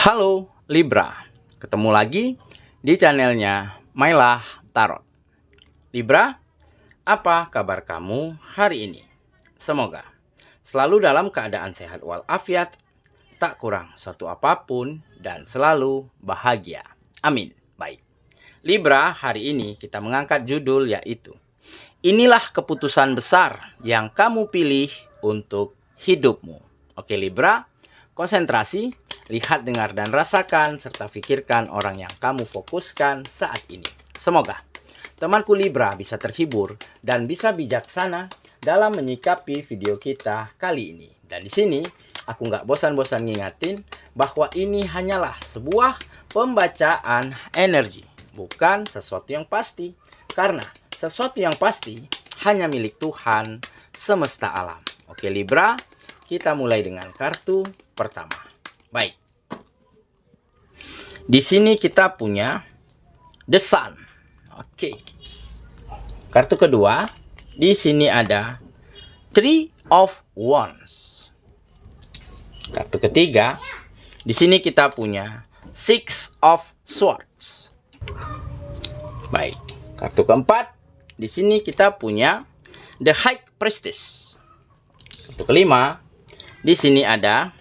Halo Libra, ketemu lagi di channelnya Mailah Tarot. Libra, apa kabar kamu hari ini? Semoga selalu dalam keadaan sehat walafiat, tak kurang suatu apapun, dan selalu bahagia. Amin. Baik, Libra, hari ini kita mengangkat judul yaitu inilah keputusan besar yang kamu pilih untuk hidupmu. Oke Libra, konsentrasi, lihat, dengar, dan rasakan, serta pikirkan orang yang kamu fokuskan saat ini. Semoga temanku Libra bisa terhibur dan bisa bijaksana dalam menyikapi video kita kali ini. Dan di sini aku nggak bosan-bosan ngingatin bahwa ini hanyalah sebuah pembacaan energi, bukan sesuatu yang pasti. Karena sesuatu yang pasti hanya milik Tuhan semesta alam. Oke Libra, kita mulai dengan kartu pertama. Baik. Di sini kita punya The Sun. Oke. Kartu kedua, di sini ada Three of Wands. Kartu ketiga, di sini kita punya Six of Swords. Baik. Kartu keempat, di sini kita punya The High Priestess. Kartu kelima, di sini ada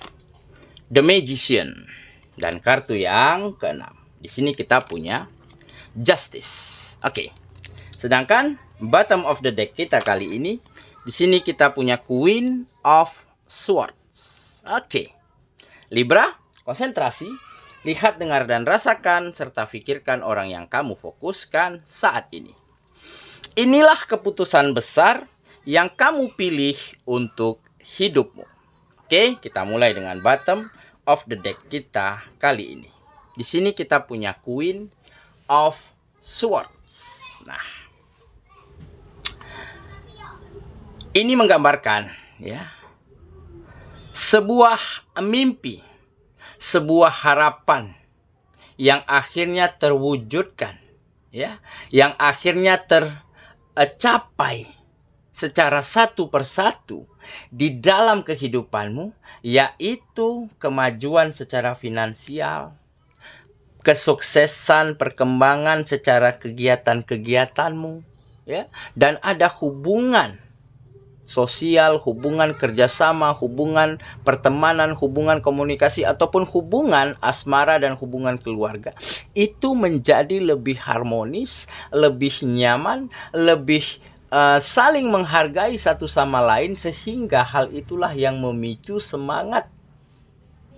The Magician. Dan kartu yang keenam, di sini kita punya Justice. Oke. Sedangkan bottom of the deck kita kali ini, di sini kita punya Queen of Swords. Oke. Libra, konsentrasi, lihat, dengar, dan rasakan, serta pikirkan orang yang kamu fokuskan saat ini. Inilah keputusan besar yang kamu pilih untuk hidupmu. Oke, kita mulai dengan bottom of the deck kita kali ini. Di sini kita punya Queen of Swords. Nah, ini menggambarkan ya sebuah mimpi, sebuah harapan yang akhirnya terwujudkan, ya, yang akhirnya tercapai secara satu persatu di dalam kehidupanmu, yaitu kemajuan secara finansial, kesuksesan, perkembangan secara kegiatan-kegiatanmu, ya, dan ada hubungan sosial, hubungan kerjasama, hubungan pertemanan, hubungan komunikasi, ataupun hubungan asmara dan hubungan keluarga itu menjadi lebih harmonis, lebih nyaman, lebih saling menghargai satu sama lain, sehingga hal itulah yang memicu semangat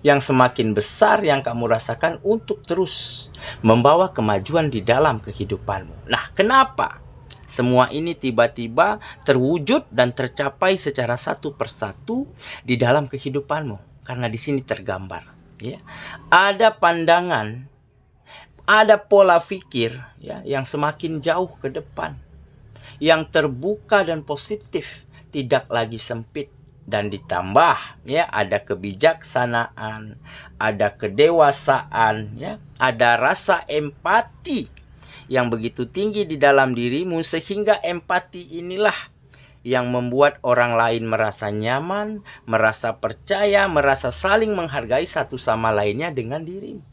yang semakin besar yang kamu rasakan untuk terus membawa kemajuan di dalam kehidupanmu. Nah, kenapa semua ini tiba-tiba terwujud dan tercapai secara satu persatu di dalam kehidupanmu? Karena di sini tergambar, ya, ada pandangan, ada pola pikir, ya, yang semakin jauh ke depan, yang terbuka dan positif, tidak lagi sempit. Dan ditambah, ya, ada kebijaksanaan, ada kedewasaan, ya, ada rasa empati yang begitu tinggi di dalam dirimu, sehingga empati inilah yang membuat orang lain merasa nyaman, merasa percaya, merasa saling menghargai satu sama lainnya dengan dirimu.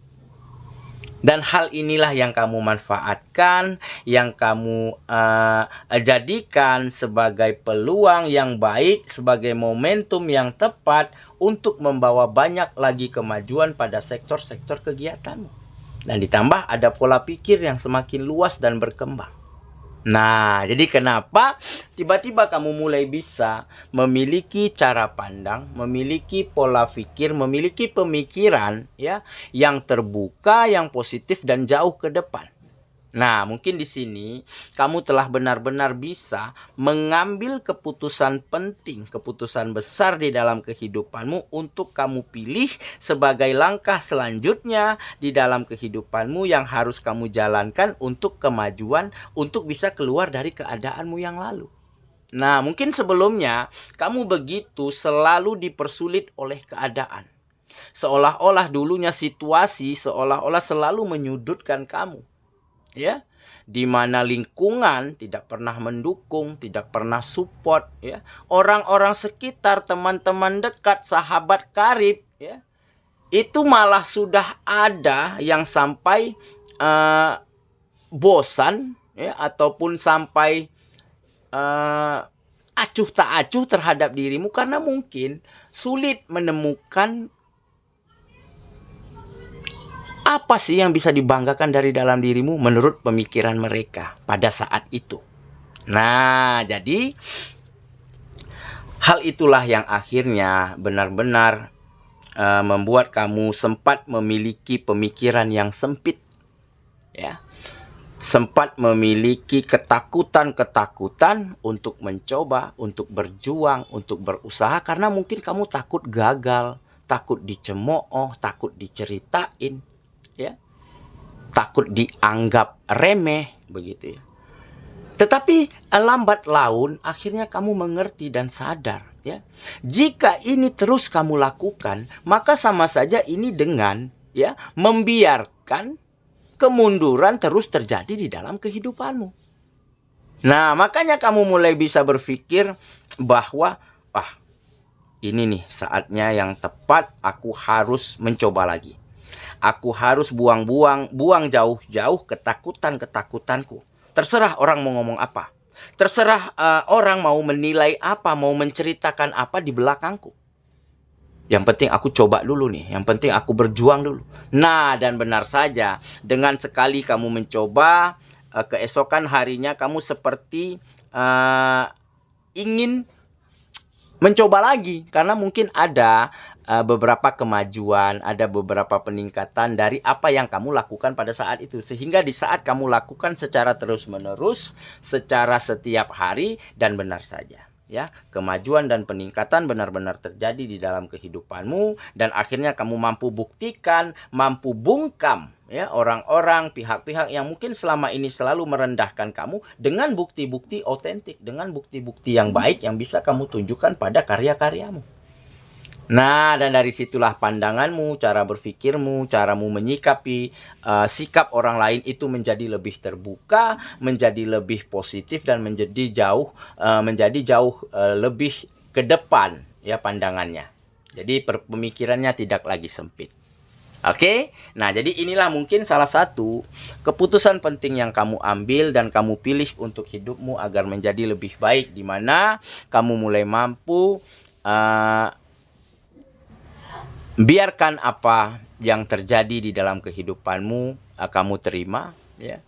Dan hal inilah yang kamu manfaatkan, yang kamu jadikan sebagai peluang yang baik, sebagai momentum yang tepat untuk membawa banyak lagi kemajuan pada sektor-sektor kegiatanmu. Dan ditambah ada pola pikir yang semakin luas dan berkembang. Nah, jadi kenapa tiba-tiba kamu mulai bisa memiliki cara pandang, memiliki pola pikir, memiliki pemikiran, ya, yang terbuka, yang positif dan jauh ke depan. Nah, mungkin di sini kamu telah benar-benar bisa mengambil keputusan penting, keputusan besar di dalam kehidupanmu untuk kamu pilih sebagai langkah selanjutnya di dalam kehidupanmu yang harus kamu jalankan untuk kemajuan, untuk bisa keluar dari keadaanmu yang lalu. Nah, mungkin sebelumnya kamu begitu selalu dipersulit oleh keadaan. Seolah-olah dulunya situasi seolah-olah selalu menyudutkan kamu, ya, di mana lingkungan tidak pernah mendukung, tidak pernah support, ya. Orang-orang sekitar, teman-teman dekat, sahabat karib, ya, itu malah sudah ada yang sampai bosan, ya, ataupun sampai acuh tak acuh terhadap dirimu karena mungkin sulit menemukan apa sih yang bisa dibanggakan dari dalam dirimu menurut pemikiran mereka pada saat itu. Nah, jadi hal itulah yang akhirnya benar-benar membuat kamu sempat memiliki pemikiran yang sempit, ya. Sempat memiliki ketakutan-ketakutan untuk mencoba, untuk berjuang, untuk berusaha karena mungkin kamu takut gagal, takut dicemooh, takut diceritain, ya. Takut dianggap remeh, begitu ya. Tetapi lambat laun akhirnya kamu mengerti dan sadar, ya. Jika ini terus kamu lakukan, maka sama saja ini dengan, ya, membiarkan kemunduran terus terjadi di dalam kehidupanmu. Nah, makanya kamu mulai bisa berpikir bahwa, ini nih saatnya yang tepat, aku harus mencoba lagi. Aku harus buang jauh-jauh ketakutan-ketakutanku. Terserah orang mau ngomong apa. Terserah orang mau menilai apa, mau menceritakan apa di belakangku. Yang penting aku coba dulu nih. Yang penting aku berjuang dulu. Nah, dan benar saja, dengan sekali kamu mencoba, keesokan harinya kamu seperti ingin mencoba lagi. Karena mungkin ada beberapa kemajuan, ada beberapa peningkatan dari apa yang kamu lakukan pada saat itu. Sehingga di saat kamu lakukan secara terus-menerus, secara setiap hari, dan benar saja, ya, kemajuan dan peningkatan benar-benar terjadi di dalam kehidupanmu, dan akhirnya kamu mampu buktikan, mampu bungkam, ya, orang-orang, pihak-pihak yang mungkin selama ini selalu merendahkan kamu dengan bukti-bukti otentik, dengan bukti-bukti yang baik yang bisa kamu tunjukkan pada karya-karyamu. Nah, dan dari situlah pandanganmu, cara berpikirmu, caramu menyikapi sikap orang lain itu menjadi lebih terbuka, menjadi lebih positif, dan menjadi jauh lebih ke depan, ya, pandangannya. Jadi pemikirannya tidak lagi sempit. Oke? Nah, jadi inilah mungkin salah satu keputusan penting yang kamu ambil dan kamu pilih untuk hidupmu agar menjadi lebih baik, di mana kamu mulai mampu biarkan apa yang terjadi di dalam kehidupanmu kamu terima, ya.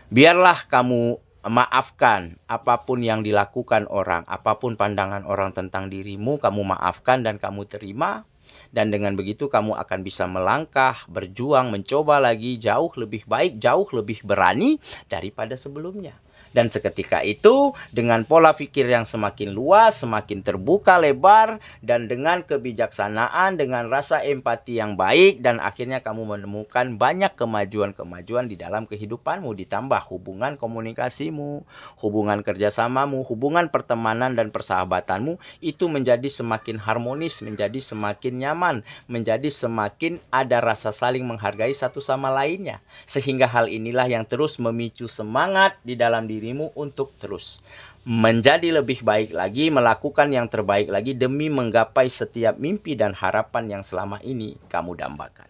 Biarlah kamu maafkan apapun yang dilakukan orang, apapun pandangan orang tentang dirimu, kamu maafkan dan kamu terima. Dan dengan begitu kamu akan bisa melangkah, berjuang, mencoba lagi jauh lebih baik, jauh lebih berani daripada sebelumnya. Dan seketika itu, dengan pola pikir yang semakin luas, semakin terbuka lebar, dan dengan kebijaksanaan, dengan rasa empati yang baik, dan akhirnya kamu menemukan banyak kemajuan-kemajuan di dalam kehidupanmu, ditambah hubungan komunikasimu, hubungan kerjasamamu, hubungan pertemanan dan persahabatanmu, itu menjadi semakin harmonis, menjadi semakin nyaman, menjadi semakin ada rasa saling menghargai satu sama lainnya. Sehingga hal inilah yang terus memicu semangat di dalam dirimu untuk terus menjadi lebih baik lagi, melakukan yang terbaik lagi demi menggapai setiap mimpi dan harapan yang selama ini kamu dambakan.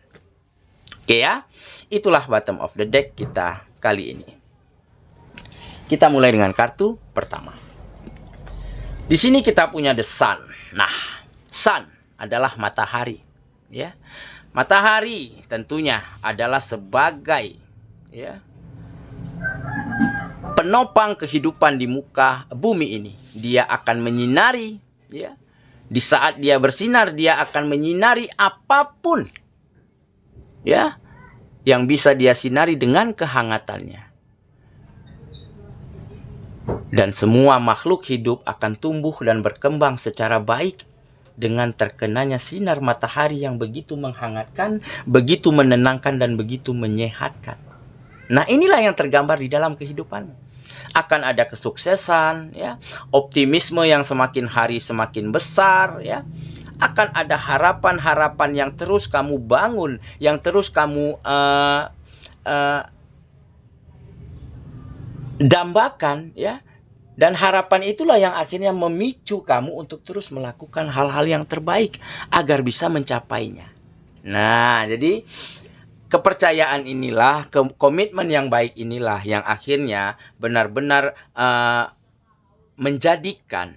Oke, ya, itulah bottom of the deck kita kali ini. Kita mulai dengan kartu pertama. Di sini kita punya the sun. Nah, sun adalah matahari, ya. Matahari tentunya adalah sebagai, ya, penopang kehidupan di muka bumi ini. Dia akan menyinari, ya. Di saat dia bersinar, dia akan menyinari apapun, ya, yang bisa dia sinari dengan kehangatannya. Dan semua makhluk hidup akan tumbuh dan berkembang secara baik dengan terkenanya sinar matahari yang begitu menghangatkan, begitu menenangkan, dan begitu menyehatkan. Nah, inilah yang tergambar di dalam kehidupanmu. Akan ada kesuksesan, ya, optimisme yang semakin hari semakin besar, ya. Akan ada harapan-harapan yang terus kamu bangun, yang terus kamu dambakan, ya. Dan harapan itulah yang akhirnya memicu kamu untuk terus melakukan hal-hal yang terbaik agar bisa mencapainya. Nah, jadi kepercayaan inilah, komitmen yang baik inilah yang akhirnya benar-benar menjadikan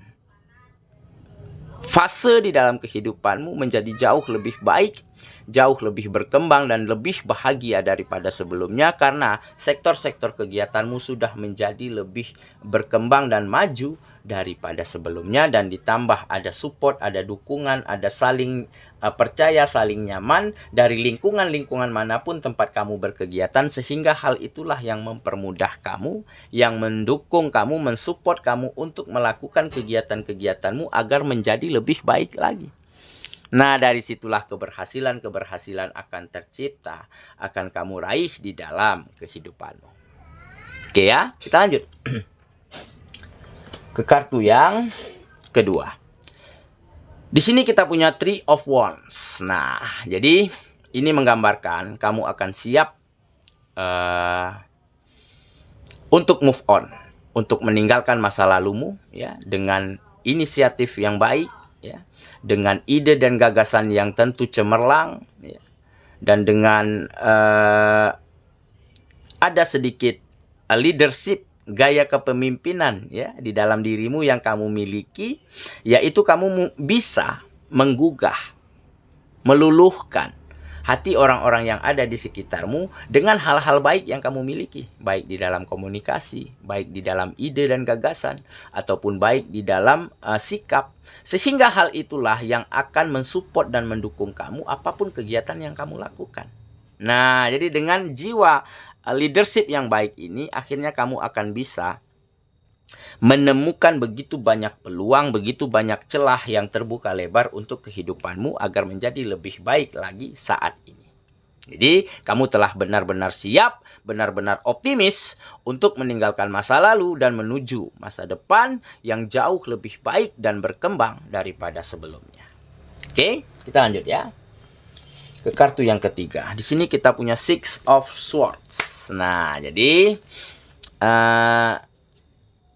fase di dalam kehidupanmu menjadi jauh lebih baik, jauh lebih berkembang dan lebih bahagia daripada sebelumnya, karena sektor-sektor kegiatanmu sudah menjadi lebih berkembang dan maju daripada sebelumnya, dan ditambah ada support, ada dukungan, ada saling percaya, saling nyaman dari lingkungan-lingkungan manapun tempat kamu berkegiatan, sehingga hal itulah yang mempermudah kamu, yang mendukung kamu, mensupport kamu untuk melakukan kegiatan-kegiatanmu agar menjadi lebih baik lagi. Nah, dari situlah keberhasilan-keberhasilan akan tercipta, akan kamu raih di dalam kehidupanmu. Oke ya, kita lanjut ke kartu yang kedua. Di sini kita punya Three of Wands. Nah, jadi ini menggambarkan kamu akan siap untuk move on, untuk meninggalkan masa lalumu ya, dengan inisiatif yang baik ya, dengan ide dan gagasan yang tentu cemerlang ya, dan dengan ada sedikit leadership, gaya kepemimpinan ya di dalam dirimu yang kamu miliki, yaitu kamu bisa menggugah, meluluhkan hati orang-orang yang ada di sekitarmu dengan hal-hal baik yang kamu miliki, baik di dalam komunikasi, baik di dalam ide dan gagasan, ataupun baik di dalam sikap, sehingga hal itulah yang akan mensupport dan mendukung kamu apapun kegiatan yang kamu lakukan. Nah, jadi dengan jiwa leadership yang baik ini, akhirnya kamu akan bisa menemukan begitu banyak peluang, begitu banyak celah yang terbuka lebar untuk kehidupanmu agar menjadi lebih baik lagi saat ini. Jadi, kamu telah benar-benar siap, benar-benar optimis untuk meninggalkan masa lalu dan menuju masa depan yang jauh lebih baik dan berkembang daripada sebelumnya. Oke, kita lanjut ya ke kartu yang ketiga. Di sini kita punya Six of Swords. Nah, jadi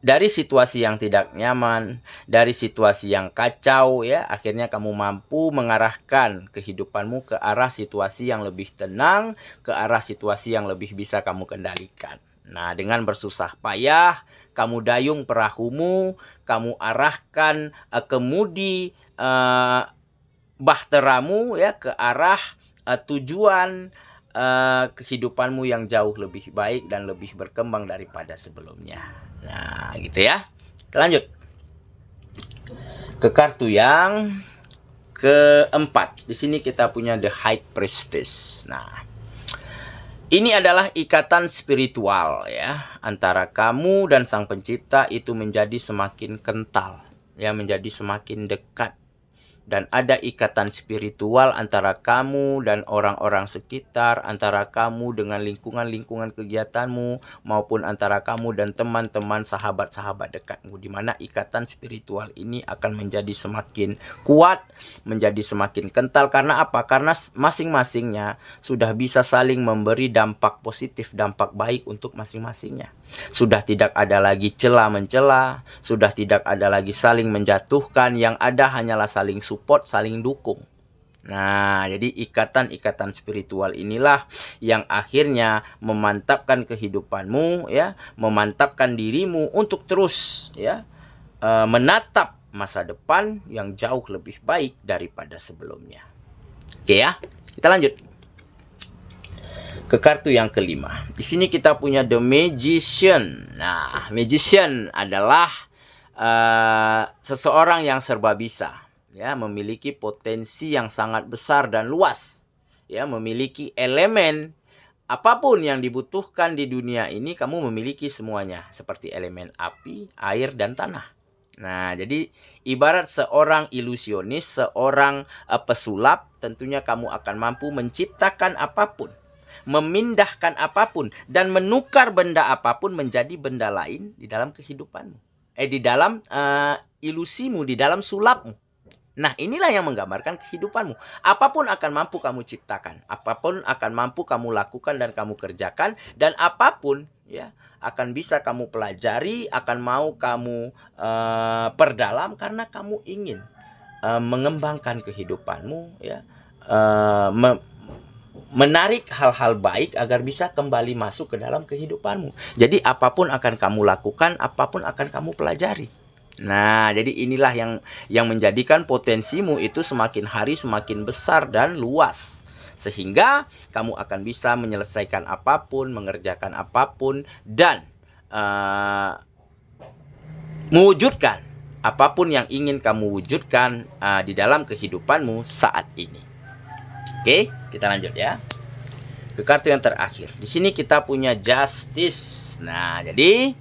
dari situasi yang tidak nyaman, dari situasi yang kacau ya, akhirnya kamu mampu mengarahkan kehidupanmu ke arah situasi yang lebih tenang, ke arah situasi yang lebih bisa kamu kendalikan. Nah, dengan bersusah payah, kamu dayung perahumu, kamu arahkan kemudi bahteramu ya ke arah tujuan kehidupanmu yang jauh lebih baik dan lebih berkembang daripada sebelumnya. Nah, gitu ya. Kita lanjut ke kartu yang keempat. Di sini kita punya The High Priestess. Nah, ini adalah ikatan spiritual ya antara kamu dan Sang Pencipta, itu menjadi semakin kental ya, menjadi semakin dekat. Dan ada ikatan spiritual antara kamu dan orang-orang sekitar, antara kamu dengan lingkungan-lingkungan kegiatanmu, maupun antara kamu dan teman-teman, sahabat-sahabat dekatmu, di mana ikatan spiritual ini akan menjadi semakin kuat, menjadi semakin kental. Karena apa? Karena masing-masingnya sudah bisa saling memberi dampak positif, dampak baik untuk masing-masingnya. Sudah tidak ada lagi cela-mencela, sudah tidak ada lagi saling menjatuhkan, yang ada hanyalah saling support, saling dukung. Nah, jadi ikatan-ikatan spiritual inilah yang akhirnya memantapkan kehidupanmu ya, memantapkan dirimu untuk terus ya menatap masa depan yang jauh lebih baik daripada sebelumnya. Oke ya, kita lanjut ke kartu yang kelima. Di sini kita punya The Magician. Nah, Magician adalah seseorang yang serba bisa, ya, memiliki potensi yang sangat besar dan luas, ya, memiliki elemen apapun yang dibutuhkan di dunia ini, kamu memiliki semuanya, seperti elemen api, air, dan tanah. Nah, jadi ibarat seorang ilusionis, seorang pesulap, tentunya kamu akan mampu menciptakan apapun, memindahkan apapun, dan menukar benda apapun menjadi benda lain di dalam kehidupanmu. Di dalam ilusimu, di dalam sulapmu. Nah, inilah yang menggambarkan kehidupanmu. Apapun akan mampu kamu ciptakan, apapun akan mampu kamu lakukan dan kamu kerjakan, dan apapun ya akan bisa kamu pelajari, akan mau kamu perdalam karena kamu ingin mengembangkan kehidupanmu ya, menarik hal-hal baik agar bisa kembali masuk ke dalam kehidupanmu. Jadi apapun akan kamu lakukan, apapun akan kamu pelajari. Nah, jadi inilah yang menjadikan potensimu itu semakin hari semakin besar dan luas. Sehingga kamu akan bisa menyelesaikan apapun, mengerjakan apapun, dan mewujudkan apapun yang ingin kamu wujudkan di dalam kehidupanmu saat ini. Oke, kita lanjut ya. Ke kartu yang terakhir. Di sini kita punya justice. Nah, jadi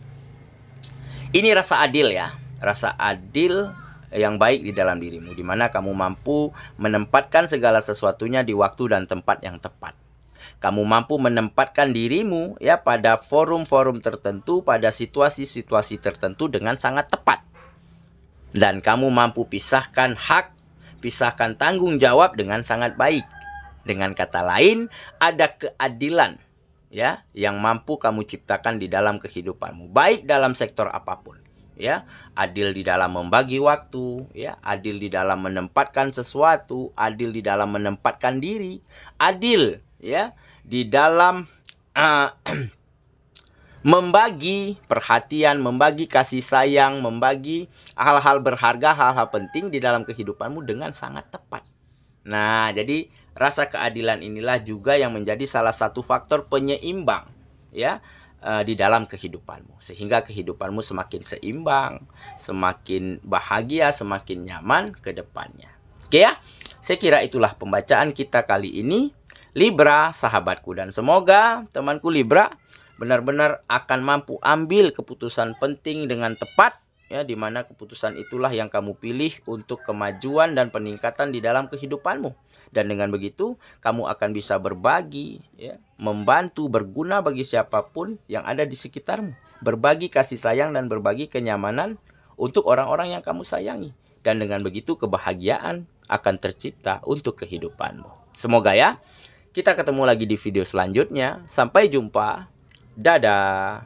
ini rasa adil ya. Rasa adil yang baik di dalam dirimu, di mana kamu mampu menempatkan segala sesuatunya di waktu dan tempat yang tepat. Kamu mampu menempatkan dirimu ya pada forum-forum tertentu, pada situasi-situasi tertentu dengan sangat tepat. Dan kamu mampu pisahkan hak, pisahkan tanggung jawab dengan sangat baik. Dengan kata lain, ada keadilan ya yang mampu kamu ciptakan di dalam kehidupanmu, baik dalam sektor apapun. Ya, adil di dalam membagi waktu, ya, adil di dalam menempatkan sesuatu, adil di dalam menempatkan diri, adil ya di dalam membagi perhatian, membagi kasih sayang, membagi hal-hal berharga, hal-hal penting di dalam kehidupanmu dengan sangat tepat. Nah, jadi rasa keadilan inilah juga yang menjadi salah satu faktor penyeimbang ya di dalam kehidupanmu, sehingga kehidupanmu semakin seimbang, semakin bahagia, semakin nyaman ke depannya. Oke ya, saya kira itulah pembacaan kita kali ini, Libra sahabatku, dan semoga temanku Libra benar-benar akan mampu ambil keputusan penting dengan tepat ya, di mana keputusan itulah yang kamu pilih untuk kemajuan dan peningkatan di dalam kehidupanmu. Dan dengan begitu kamu akan bisa berbagi ya, membantu, berguna bagi siapapun yang ada di sekitarmu, berbagi kasih sayang dan berbagi kenyamanan untuk orang-orang yang kamu sayangi. Dan dengan begitu kebahagiaan akan tercipta untuk kehidupanmu. Semoga ya, kita ketemu lagi di video selanjutnya. Sampai jumpa. Dadah.